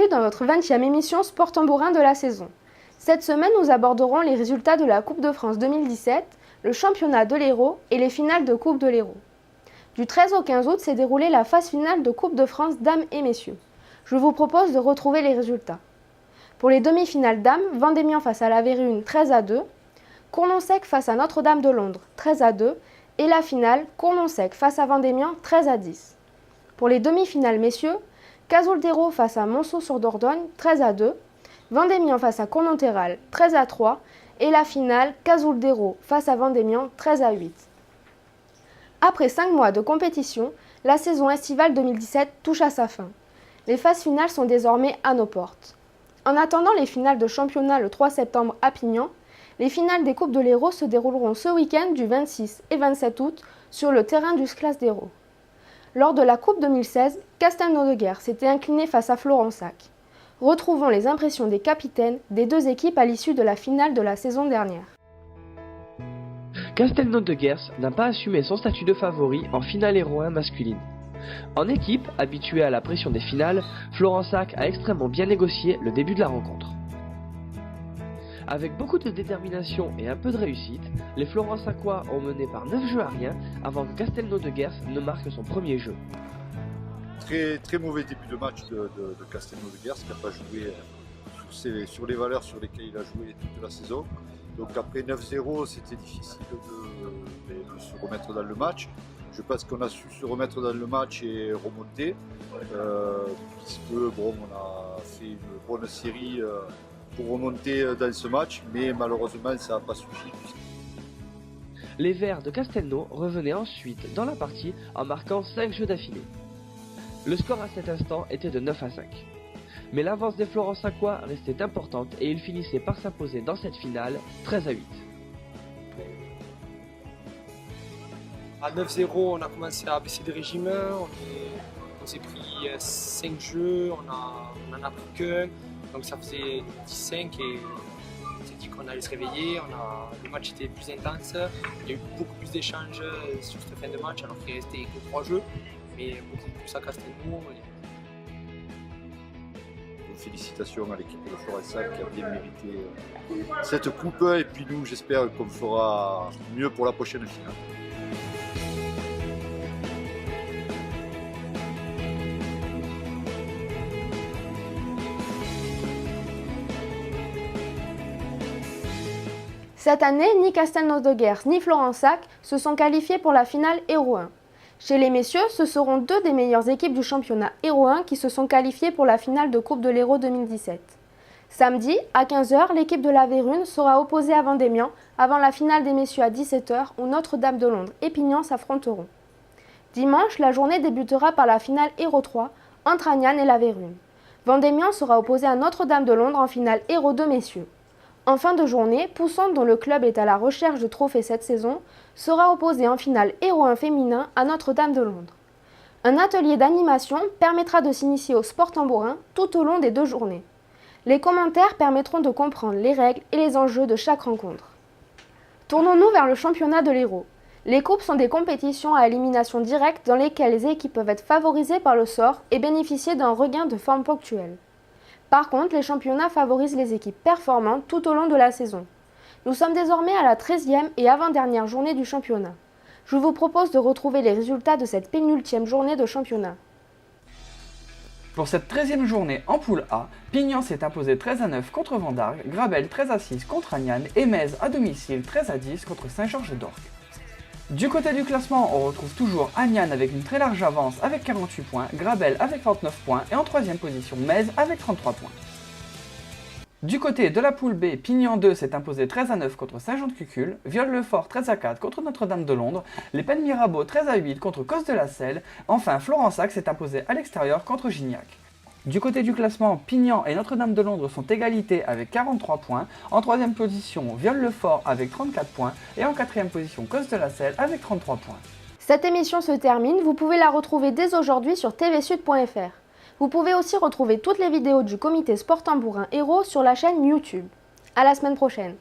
Bienvenue dans votre 20e émission Sport Tambourin de la saison. Cette semaine, nous aborderons les résultats de la Coupe de France 2017, le championnat de l'Hérault et les finales de Coupe de l'Hérault. Du 13 au 15 août s'est déroulée la phase finale de Coupe de France dames et messieurs. Je vous propose de retrouver les résultats. Pour les demi-finales dames, Vendémian face à La Vérune 13-2, Cournon-Sec face à Notre-Dame de Londres 13-2 et la finale, Cournon-Sec face à Vendémian 13-10. Pour les demi-finales messieurs, Cazoul-d'Hérault face à Monceau-sur-Dordogne 13-2, Vendémian face à Cournon-Terral 13-3 et la finale, Cazoul-d'Hérault face à Vendémian 13-8. Après 5 mois de compétition, la saison estivale 2017 touche à sa fin. Les phases finales sont désormais à nos portes. En attendant les finales de championnat le 3 septembre à Pignan, les finales des Coupes de l'Hérault se dérouleront ce week-end du 26 et 27 août sur le terrain du Sclas d'Hérault. Lors de la Coupe 2016, Castelnau-de-Guerre s'était incliné face à Florensac. Retrouvons les impressions des capitaines des deux équipes à l'issue de la finale de la saison dernière. Castelnau-de-Guerre n'a pas assumé son statut de favori en finale héroïne masculine. En équipe, habituée à la pression des finales, Florensac a extrêmement bien négocié le début de la rencontre. Avec beaucoup de détermination et un peu de réussite, les Florensacois ont mené par 9 jeux à rien avant que Castelnau-de-Guerre ne marque son premier jeu. Très mauvais début de match de Castelnau-de-Guerre, qui n'a pas joué sur les valeurs sur lesquelles il a joué toute la saison. Donc après 9-0, c'était difficile de se remettre dans le match. Je pense qu'on a su se remettre dans le match et remonter, puisque on a fait une bonne série pour remonter dans ce match, mais malheureusement ça n'a pas suffi. Les Verts de Castelnau revenaient ensuite dans la partie en marquant 5 jeux d'affilée. Le score à cet instant était de 9-5. Mais l'avance des Florensacois restait importante et ils finissaient par s'imposer dans cette finale 13-8. À 9-0, on a commencé à baisser de régime, on s'est pris 5 jeux, on en a pris qu'un, donc ça faisait 10-5 et on s'est dit qu'on allait se réveiller, le match était plus intense, il y a eu beaucoup plus d'échanges sur cette fin de match alors qu'il restait que 3 jeux, mais beaucoup plus à Castelnau. Félicitations à l'équipe de Florensac qui a bien mérité cette coupe et puis nous j'espère qu'on fera mieux pour la prochaine finale. Cette année, ni Castelnau-de-Guerre ni Florensac se sont qualifiés pour la finale Hérault 1. Chez les messieurs, ce seront deux des meilleures équipes du championnat Hérault 1 qui se sont qualifiées pour la finale de Coupe de l'Hérault 2017. Samedi, à 15 h, l'équipe de La Vérune sera opposée à Vendémian avant la finale des messieurs à 17 h où Notre-Dame de Londres et Pignan s'affronteront. Dimanche, la journée débutera par la finale Hérault 3 entre Agnan et La Vérune. Vendémian sera opposé à Notre-Dame de Londres en finale Hérault 2 messieurs. En fin de journée, Pousson, dont le club est à la recherche de trophées cette saison, sera opposé en finale Hérault 1 féminin à Notre-Dame de Londres. Un atelier d'animation permettra de s'initier au sport tambourin tout au long des 2 journées. Les commentaires permettront de comprendre les règles et les enjeux de chaque rencontre. Tournons-nous vers le championnat de l'Hérault. Les coupes sont des compétitions à élimination directe dans lesquelles les équipes peuvent être favorisées par le sort et bénéficier d'un regain de forme ponctuel. Par contre, les championnats favorisent les équipes performantes tout au long de la saison. Nous sommes désormais à la 13e et avant-dernière journée du championnat. Je vous propose de retrouver les résultats de cette pénultième journée de championnat. Pour cette 13e journée en poule A, Pignan s'est imposé 13-9 contre Vendargues, Grabel 13-6 contre Agnan et Metz à domicile 13-10 contre Saint-Georges-d'Orc. Du côté du classement, on retrouve toujours Agnan avec une très large avance avec 48 points, Grabel avec 39 points et en 3e position Metz avec 33 points. Du côté de la poule B, Pignan 2 s'est imposé 13-9 contre Saint-Jean-de-Cucul, Viol-le-Fort 13-4 contre Notre-Dame de Londres, les Pennes Mirabeau 13-8 contre Cos de la Selle, enfin Florensac s'est imposé à l'extérieur contre Gignac. Du côté du classement, Pignan et Notre-Dame de Londres sont égalité avec 43 points, en 3e position Viol-le-Fort avec 34 points et en 4e position Cos de la Selle avec 33 points. Cette émission se termine, vous pouvez la retrouver dès aujourd'hui sur tvsud.fr. Vous pouvez aussi retrouver toutes les vidéos du comité Sport Tambourin Hérault sur la chaîne YouTube. À la semaine prochaine.